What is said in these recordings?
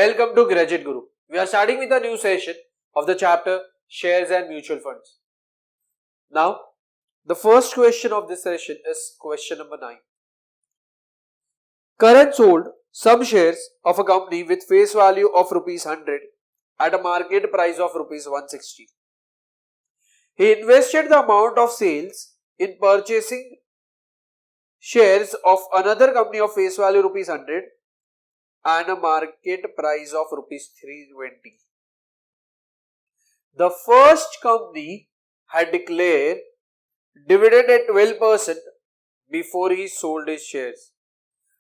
Welcome to Graduate Guru. We are starting with a new session of the chapter Shares and Mutual Funds. Now, the first question of this session is question number 9. Karan sold some shares of a company with face value of rupees 100 at a market price of rupees 160. He invested the amount of sales in purchasing shares of another company of face value rupees 100 and a market price of rupees 320. The first company had declared dividend at 12% before he sold his shares,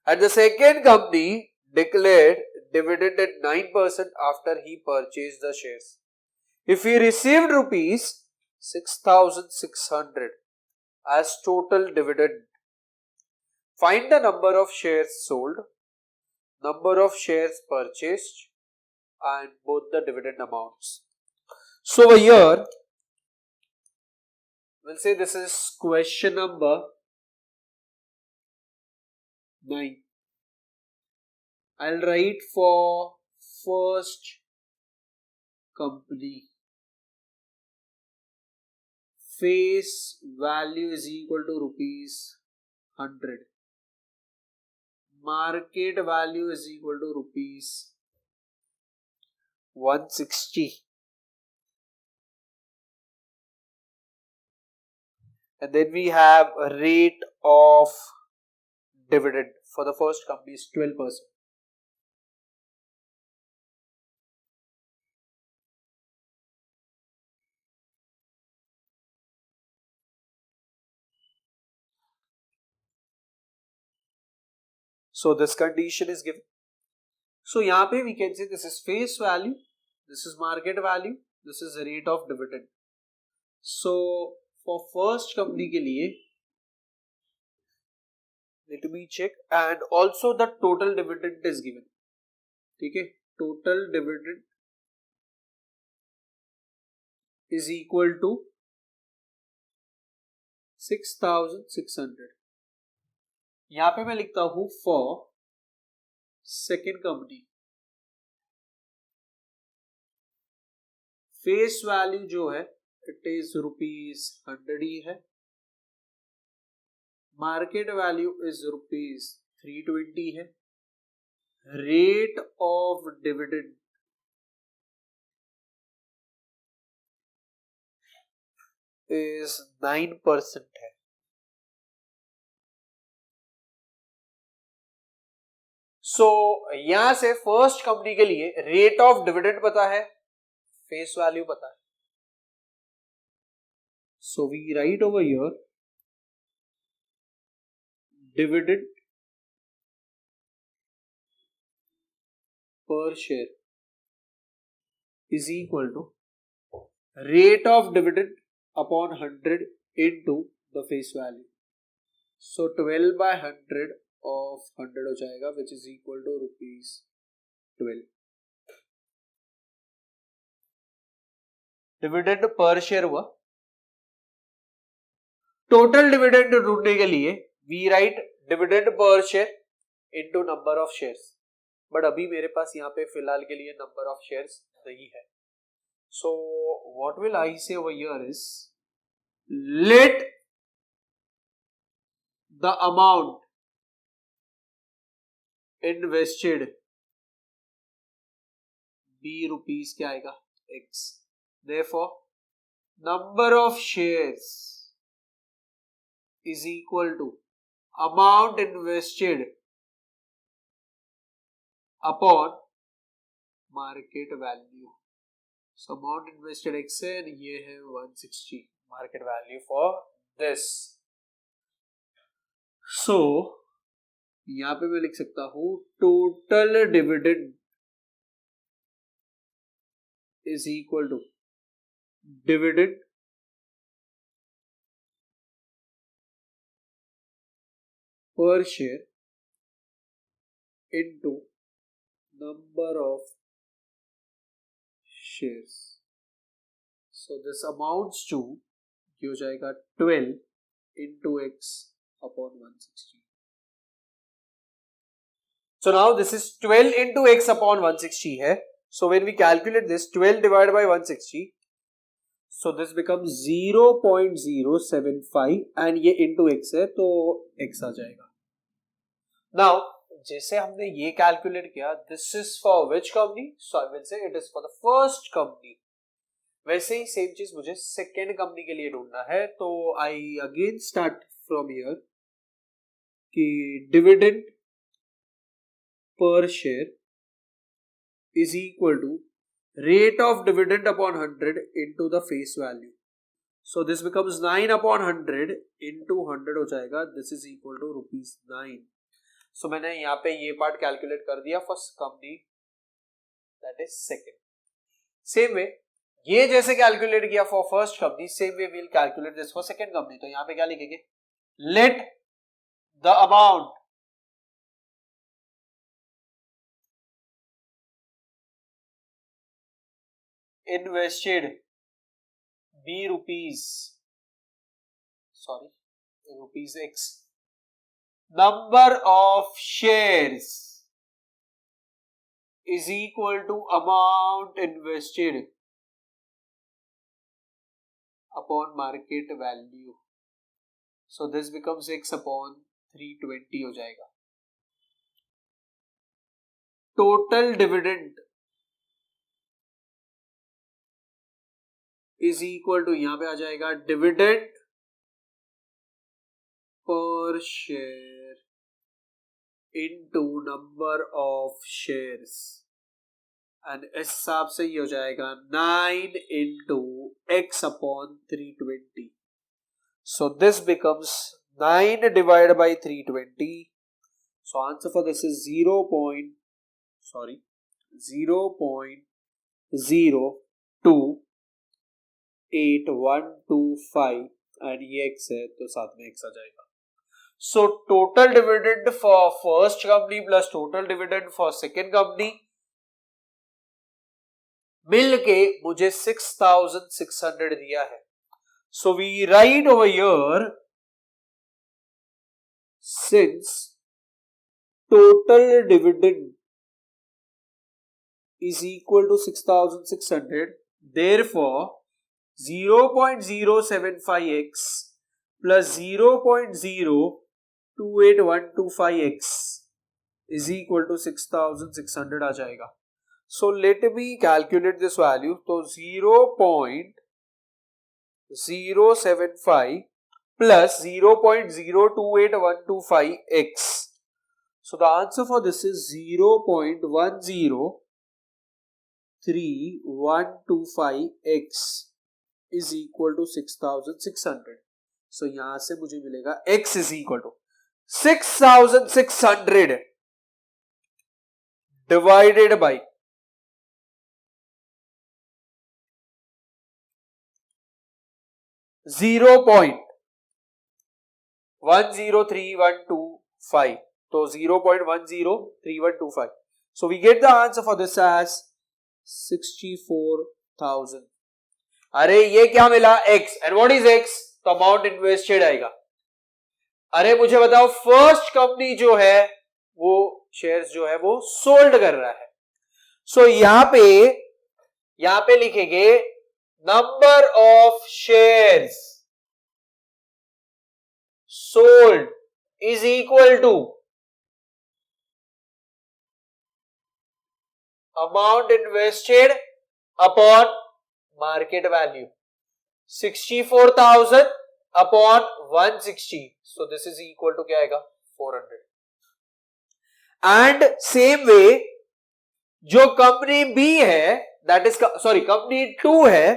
and the second company declared dividend at 9% after he purchased the shares. If he received rupees 6,600 as total dividend, find the number of shares sold, number of shares purchased, and both the dividend amounts. So over here, we'll say this is question number 9. I'll write for first company. Face value is equal to rupees 100. Market value is equal to rupees 160. And then we have a rate of dividend for the first company is 12%. So this condition is given. So यहाँ पे we can say this is face value, this is market value, this is the rate of dividend. So for first company के लिए let me check, and also the total dividend is given. ठीक है, total dividend is equal to 6,600. यहाँ पे मैं लिखता हूँ for second company. Face value जो है इट इज रुपीज 100 ही है. मार्केट वैल्यू इज रुपीज 320 है. रेट ऑफ डिविडेंड इज 9% है. सो यहां से फर्स्ट कंपनी के लिए रेट ऑफ डिविडेंड पता है, फेस वैल्यू पता है. So we write over here dividend per share is equal to rate of dividend upon 100 into the face value. So 12 by 100 of 100 हो जाएगा which is equal to rupees 12. Dividend पर share हुआ. Total dividend ढूंढने के लिए we write dividend पर share into number of shares, but अभी मेरे पास यहाँ पे फिलहाल के लिए नंबर ऑफ शेयर्स नहीं है. So what will I say over here is let the amount invested be rupees क्या आएगा x. Therefore, number of shares is equal to amount invested upon market value. So amount invested x है, ये है 160 market value for this. So यहाँ पे मैं लिख सकता हूँ total dividend is equal to dividend per share into number of shares. So this amounts to ये हो जाएगा 12 into x upon 160. So now this is 12 into x upon 160 है. So when we calculate this, 12 divided by 160, so this becomes 0.075 and ये into x है तो x आ जाएगा. Now जैसे हमने ये calculate किया, this is for which company? So I will say it is for the first company. वैसे ही same चीज मुझे सेकेंड कंपनी के लिए ढूंढना है, तो I again start from here कि डिविडेंड पर share is equal to rate of dividend upon 100 into the face value. So this becomes 9 upon 100 into 100 हो जाएगा. This is equal to ₹9. So मैंने यहाँ पे ये पार्ट कैलकुलेट कर दिया for company that is second. Same way ये जैसे कैलकुलेट किया for first company, same way will calculate this for second company. तो यहां पे क्या लिखेंगे? Let the amount invested be rupees x, number of shares is equal to amount invested upon market value. So this becomes x upon 320 हो जाएगा. Total dividend is equal to, यहां पे आ जाएगा dividend per share into number of shares, and इस हिसाब से ये हो जाएगा 9 into x upon 320. So this becomes 9 divided by 320. So answer for this is 0.0282125 and ये x है तो साथ में x आ जाएगा. So total dividend for first company plus total dividend for second company मिल के मुझे 6,600 दिया है. So we write over here, since total dividend is equal to 6,600, therefore 0.075x plus 0.028125x is equal to 6,600 आ जाएगा. So let me calculate this value. So 0.075 plus 0.028125x. So the answer for this is 0.103125x is equal to 6,600. So यहां से मुझे मिलेगा x is equal to 6,600 divided by 0.103125. So 0.103125. So we get the answer for this as 64,000. अरे ये क्या मिला? X. And what is X? तो amount invested आएगा. अरे मुझे बताओ, फर्स्ट कंपनी जो है वो शेयर्स जो है वो सोल्ड कर रहा है. सो यहां पे लिखेंगे number of shares sold is equal to amount invested upon market value. 64,000 upon 160. So this is equal to क्या आएगा? 400. एंड सेम वे जो कंपनी बी है, दैट इज कंपनी 2 है,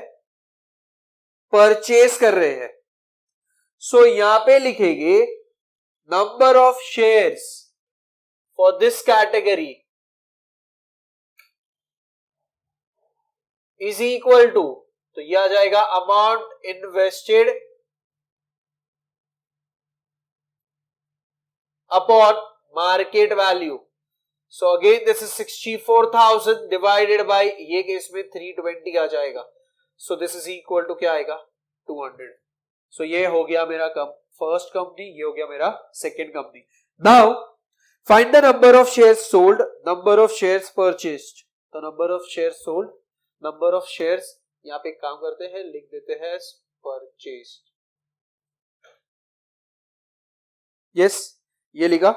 परचेस कर रहे हैं. सो यहां पे लिखेंगे number of shares for this category is equal to, तो यह आ जाएगा amount invested upon market value. So again this is 64,000 divided by, ये केस में 320 आ जाएगा. So this is equal to क्या आएगा? 200. सो ये हो गया मेरा फर्स्ट कंपनी, ये हो गया मेरा second company. Now Find the number of shares sold, number of shares purchased. तो number of shares sold, number of shares यहाँ पे काम करते हैं, लिख देते हैं purchased. Yes, ये लिखा.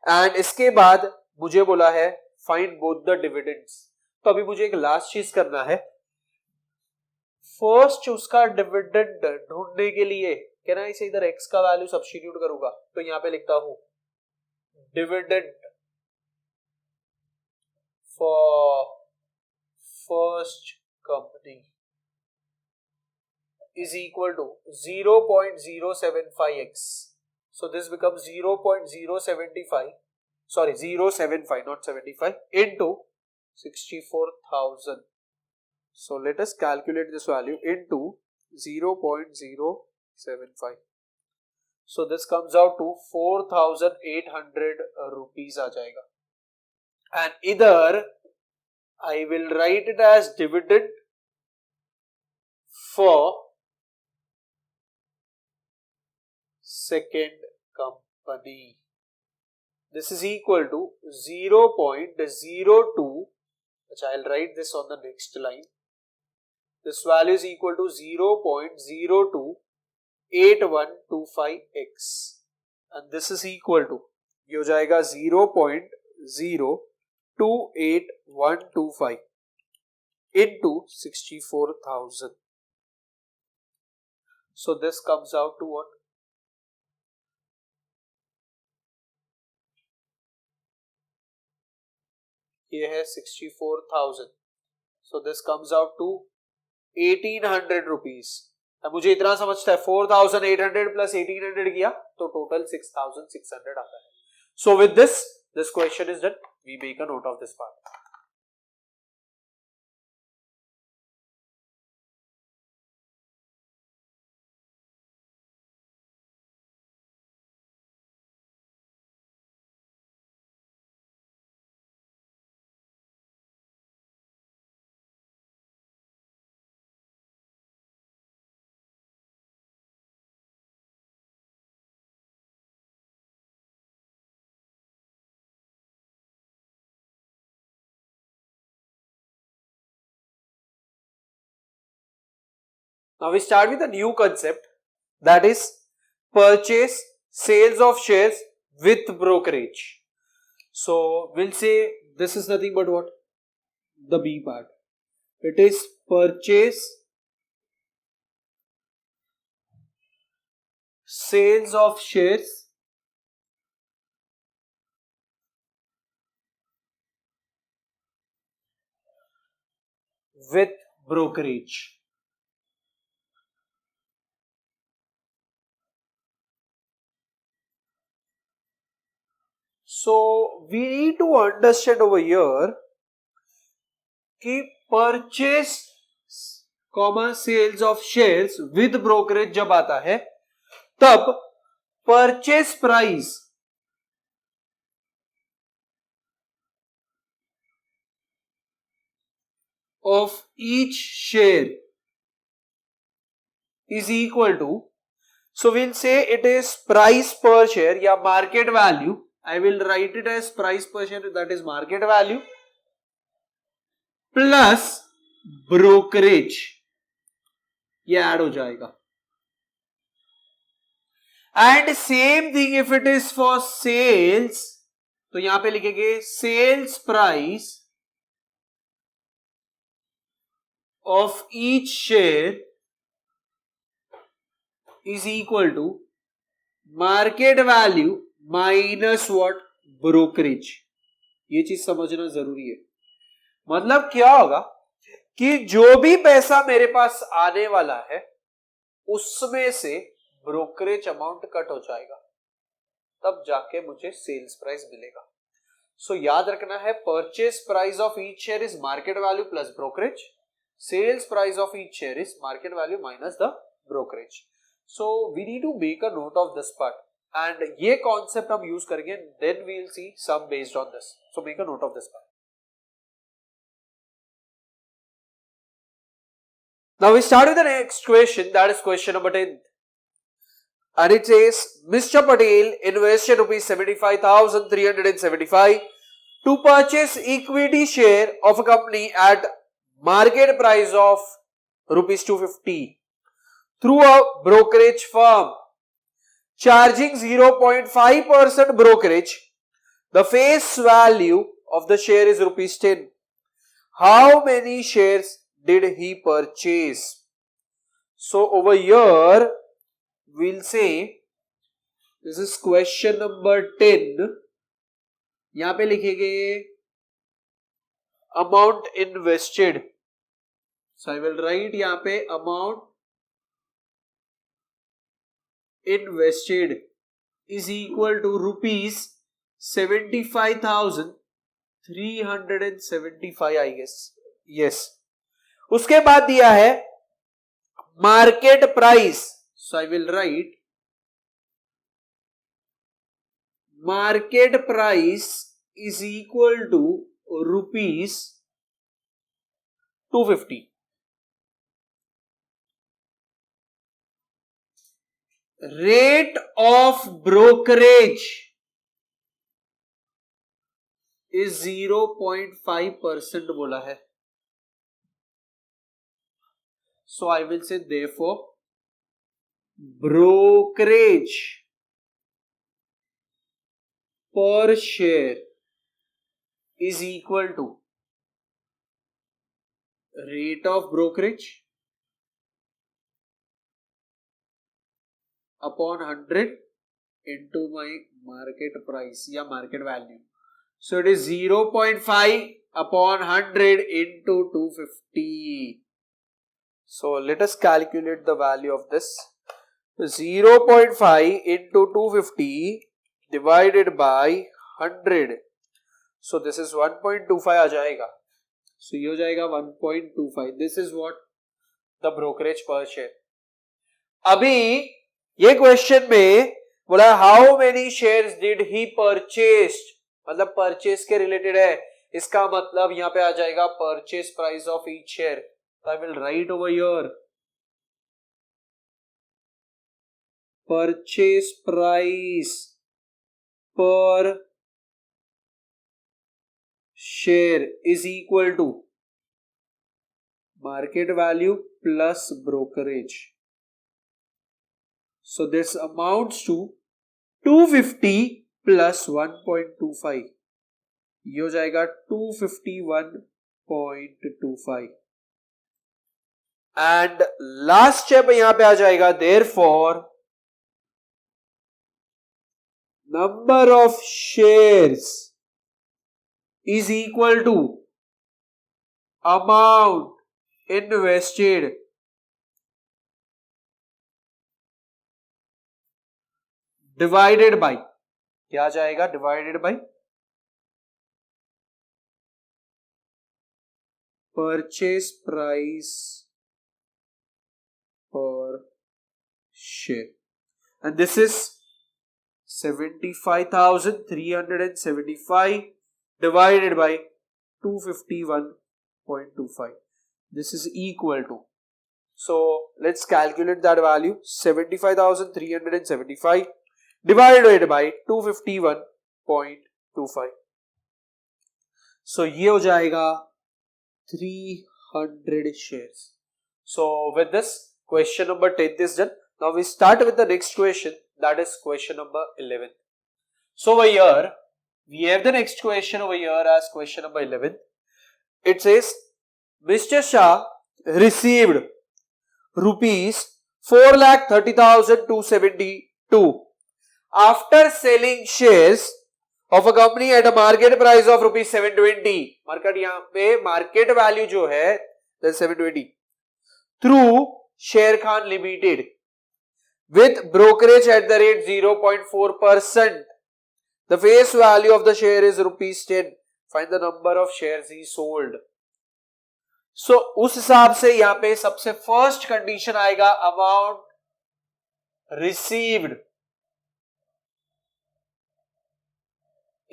एंड इसके बाद मुझे बोला है फाइंड बोथ द डिविडेंड्स. तो अभी मुझे एक लास्ट चीज करना है. फर्स्ट उसका डिविडेंड ढूंढने के लिए क्या ना, इसे इधर x का वैल्यू सब्स्टिट्यूट करूंगा. तो यहां पे लिखता हूं dividend for first company is equal to 0.075x. So this becomes 0.075, sorry 075 not 75 into 64,000. So let us calculate this value into 0.075. So this comes out to 4,800 rupees आ जाएगा. And either I will write it as dividend for second company. This is equal to 0.02. I'll write this on the next line. This value is equal to 0.028125x, and this is equal to, ये हो जाएगा 0.028125 into 64,000. So this comes out to what? ये है 64,000. So this comes out to 1,800 rupees. अब मुझे इतना समझता है 4,800 plus 1,800 किया तो total 6,600 आता है. So with this question is done. We make a note of this part. Now we start with a new concept, that is purchase sales of shares with brokerage. So we'll say this is nothing but what? The B part. It is purchase sales of shares with brokerage. So we need to understand over here कि purchase comma sales of shares with brokerage जब आता है तब purchase price of each share is equal to, so we'll say it is price per share या market value. I will write it as price per share, that is market value, plus brokerage, ये add हो जाएगा. And same thing if it is for sales, तो यहां पे लिखेंगे sales price of each share is equal to market value minus what? Brokerage. ये चीज समझना जरूरी है. मतलब क्या होगा कि जो भी पैसा मेरे पास आने वाला है उसमें से ब्रोकरेज अमाउंट कट हो जाएगा, तब जाके मुझे सेल्स प्राइस मिलेगा. सो याद रखना है purchase price of each share is market value plus brokerage, sales price of each share is market value minus the brokerage. So we need to make a note of this part and ये concept हम use करेंगे, then we will see some based on this. So make a note of this part. Now we start with the next question, that is question number 10. and it says Mr. Patel invested rupees 75,375 to purchase equity share of a company at market price of rupees 250 through a brokerage firm charging 0.5% brokerage. The face value of the share is rupees 10. How many shares did he purchase? So over here we'll say this is question number 10. यहां पे लिखेंगे amount invested. So I will write यहाँ पे amount invested is equal to rupees 75,375 I guess. Yes. उसके बाद दिया है market price. So I will write market price is equal to rupees 250. Rate of brokerage is 0.5% बोला है. So I will say therefore brokerage per share is equal to rate of brokerage upon 100 into my market price या market value. So it is 0.5 upon 100 into 250. So let us calculate the value of this. 0.5 into 250 divided by 100. So this is 1.25 आ जाएगा. So ये हो जाएगा 1.25. This is what the brokerage per share. अभी ये question में बोला how many shares did he purchased, मतलब purchase के रिलेटेड है. इसका मतलब यहां पे आ जाएगा purchase price of each share. तो I will write over here purchase price per share is equal to market value plus brokerage. So this amounts to 250 plus 1.25. ये हो जाएगा 251.25. And last स्टेप यहां पे आ जाएगा therefore number of shares is equal to amount invested divided by, क्या आ जाएगा divided bye purchase price per share. And this is 75,375 divided by 251.25. This is equal to, so let's calculate that value. 75,375 divided by 251.25. So ये हो जाएगा 300 shares. So with this question number 10 is done. Now we start with the next question, that is question number 11. So over here we have the next question over here as question number 11. It says Mr. Shah received rupees 4,30,272 after selling shares of a company at a market price of rupees 720. Market यहाँ पे market value जो है 720 through शेर Khan limited with brokerage at the rate 0.4%. The face value of the share is rupees 10. Find the number of shares he sold. So उस हिसाब से यहाँ पे सबसे फर्स्ट कंडीशन आएगा amount received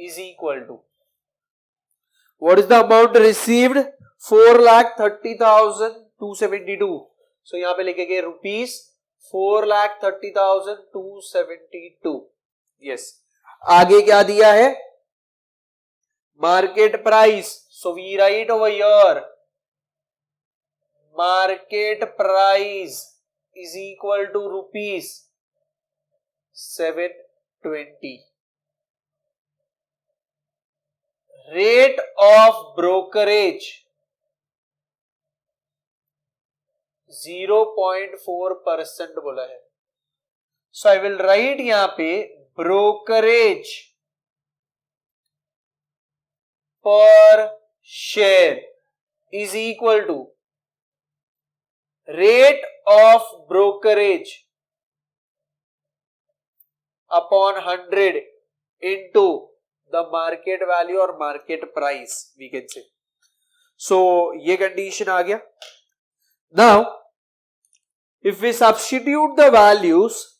is equal to, what is the amount received? 4,30,272. So यहाँ पे लिखेंगे rupees 4,30,272. यस, आगे क्या दिया है? Market price. So we write over here market price is equal to rupees 720. Rate of brokerage 0.4% बोला है. सो आई विल राइट यहां पे brokerage per share is equal to rate of brokerage upon 100 into the market value or market price, we can say. So ये condition आ गया. Now if we substitute the values,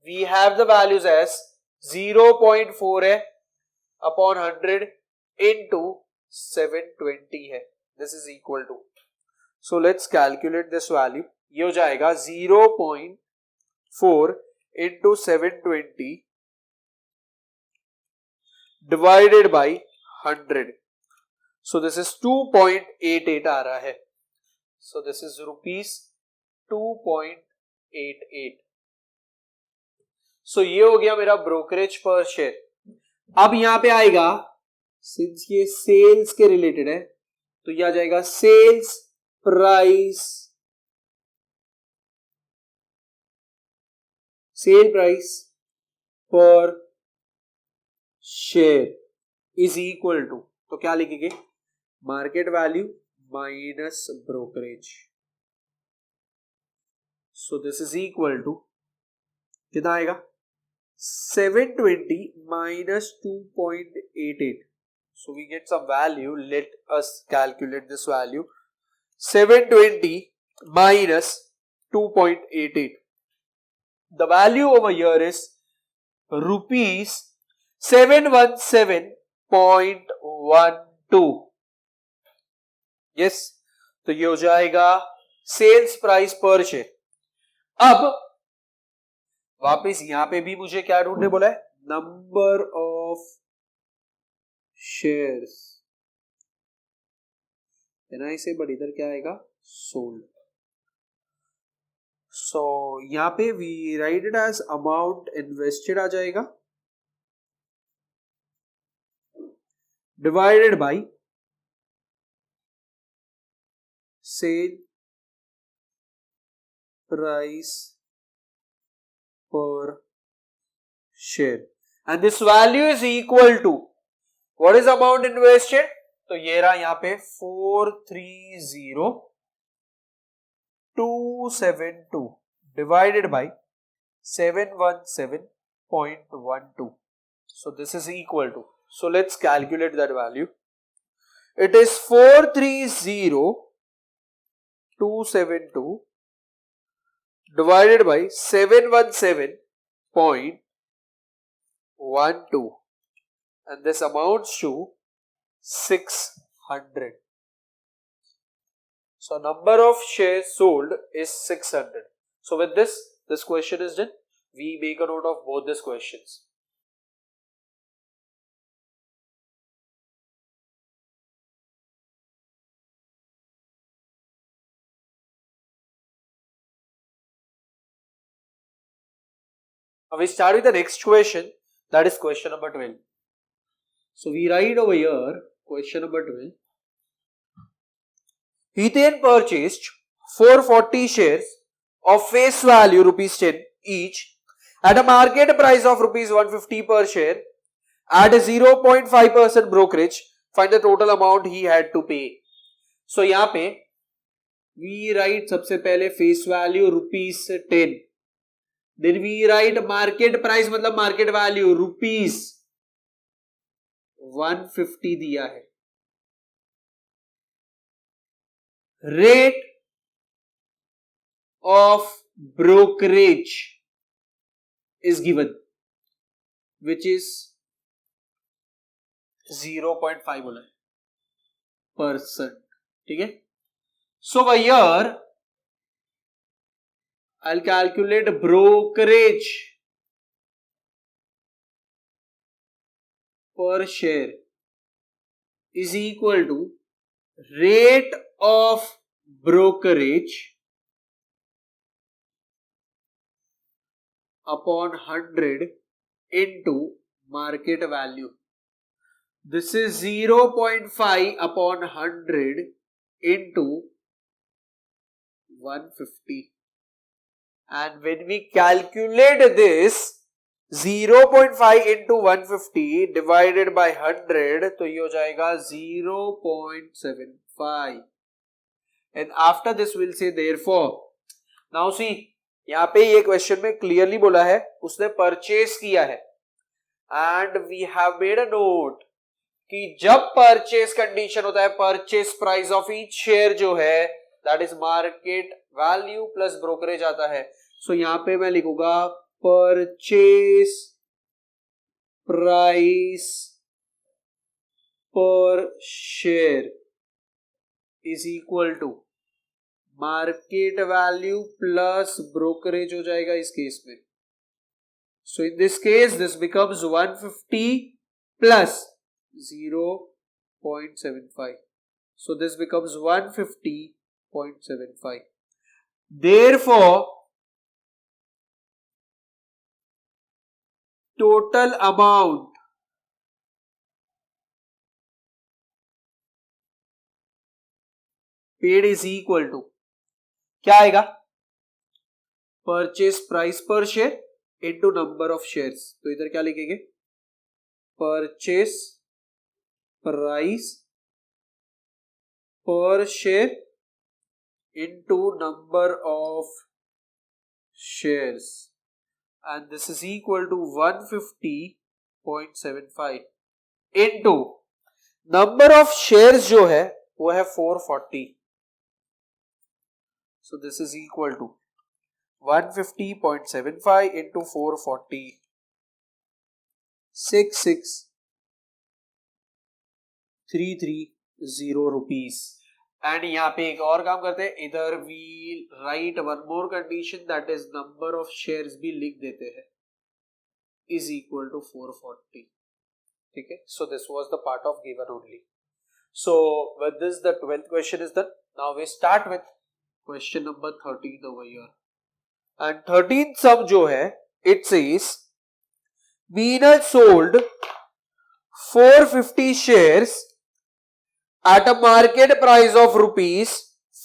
we have the values as 0.4 है upon 100 into 720 है. This is equal to, so let's calculate this value. ये हो जाएगा 0.4 into 720 divided by 100. So this is 2.88 आ रहा है. So this is rupees 2.88. So ये हो गया मेरा ब्रोकरेज पर शेयर. अब यहां पे आएगा, सिंस ये सेल्स के रिलेटेड है, तो ये आ जाएगा sales price, sale price per share is equal to, तो क्या लिखेंगे? Market value minus brokerage. So this is equal to कितना आएगा? 720 minus 2.88. So we get some value. Let us calculate this value. 720 minus 2.88. The value over here is rupees 717.12. Yes, तो ये हो जाएगा sales price per share. अब वापस यहां पे भी मुझे क्या ढूंढने बोला है? नंबर ऑफ शेयर्स है ना इसे, बट इधर क्या आएगा? सोल्ड. सो यहां पे we write it as amount invested आ जाएगा divided by sale price per share, and this value is equal to what is amount invested? तो ये रहा यहां पे 430,272 divided by 717.12. So this is equal to, so let's calculate that value. It is 430,272 divided by 717.12, and this amounts to 600. So number of shares sold is 600. So with this question is done. We make a note of both these questions. Now we start with the next question, that is question number 12. So we write over here question number 12. Hiten purchased 440 shares of face value rupees 10 each at a market price of rupees 150 per share at a 0.5% brokerage. Find the total amount he had to pay. So यहाँ पे we write सबसे पहले face value rupees 10. Then we write market price मतलब market value rupees 150 दिया है. Rate of brokerage is given, which is 0.5 बोला है %. ठीक है. So here I'll calculate brokerage per share is equal to rate of brokerage upon 100 into market value. This is 0.5 upon 100 into 150. And when we calculate this 0.5 into 150 divided by 100, तो ये हो जाएगा 0.75. And after this we'll say therefore. Now see, यहाँ पे ये question में clearly बोला है उसने परचेस किया है and we have made a note कि जब परचेस कंडीशन होता है purchase price of each share जो है that is market value plus brokerage आता है. सो यहां पे मैं लिखूंगा purchase price per share is equal to market value plus brokerage हो जाएगा इस केस में. So in this case this becomes 150 plus 0.75. So this becomes 150.75. Therefore, total amount paid is equal to क्या आएगा? Purchase price per share into number of shares. तो इधर क्या लिखेंगे? Purchase price per share into number of shares, and this is equal to 150.75 into number of shares जो है वो है 440. So this is equal to 150.75 into 440, 66,330 rupees. And यहाँ पे एक और काम करते हैं, इधर we write one more condition that is number of shares भी लिख देते हैं इज इक्वल टू 440. ठीक है, so this was the part of given only. So with this the 12th question is done. Now we start with question number 13 over here. And 13th sum जो है it says Meena sold 450 shares at a market price of rupees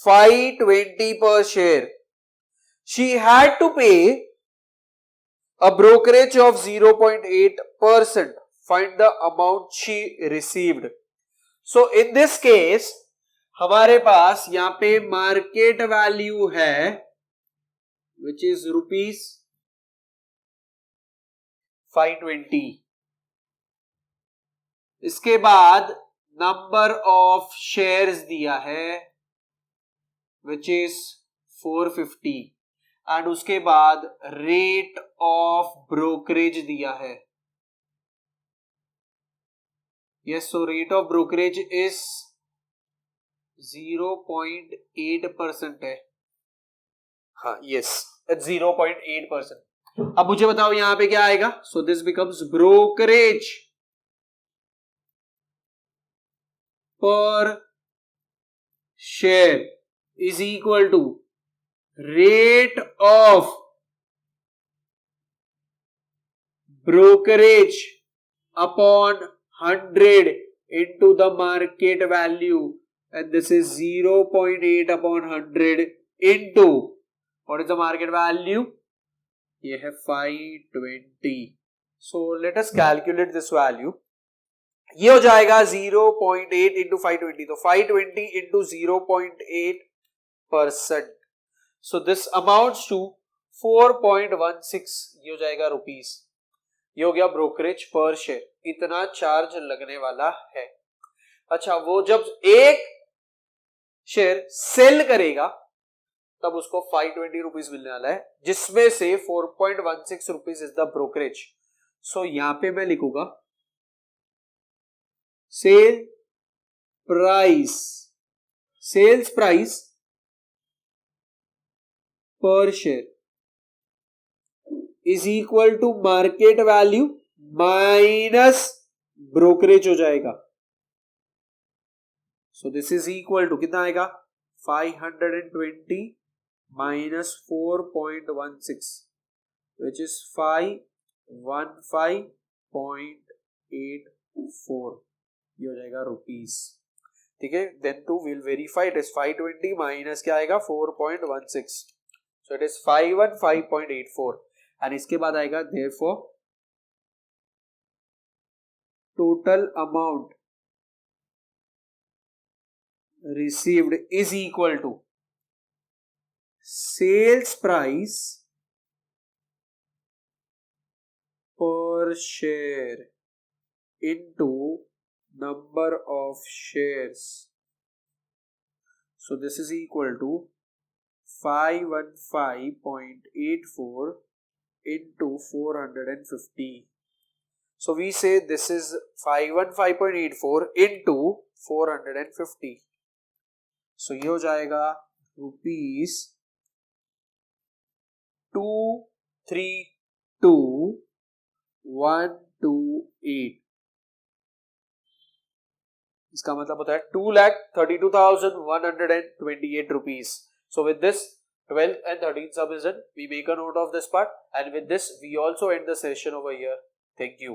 520 per share. She had to pay a brokerage of 0.8%. Find the amount she received. So in this case हमारे पास यहाँ पे market value है which is rupees 520. इसके बाद number of shares दिया है which is 450 and उसके बाद रेट ऑफ ब्रोकरेज दिया है. Yes, so rate of brokerage is 0.8% है. हाँ यस, 0.8%. अब मुझे बताओ यहां पे क्या आएगा. सो this becomes brokerage per share is equal to rate of brokerage upon 100 into the market value, and this is 0.8 upon 100 into what is the market value? ये है 520. So let us calculate this value. ये हो जाएगा 0.8 into 520, तो 520 into 0.8%. So this amounts to 4.16. ये हो जाएगा rupees. ये हो गया ब्रोकरेज पर शेयर. इतना चार्ज लगने वाला है. अच्छा, वो जब एक शेयर सेल करेगा तब उसको 520 रुपीज मिलने वाला है, जिसमें से 4.16 rupees is the brokerage. So यहां पे मैं लिखूंगा sales price per share is equal to market value minus brokerage हो जाएगा. So this is equal to कितना आएगा 520 minus 4.16 which is 515.84 ये हो जाएगा रुपीस. ठीक है, then to will verify. It is 520 minus क्या आएगा 4.16, सो इट इज 515.84 एंड इसके बाद आएगा therefore total amount received is equal to sales price per share into number of shares. So this is equal to 515.84 into 450. So we say this is 515.84 into 450. So ये हो जाएगा rupees 232,128. इसका मतलब होता है 2,32,128 rupees. So with this 12th and 13th subdivision, we make a note of this part, and with this we also end the session over here. Thank you.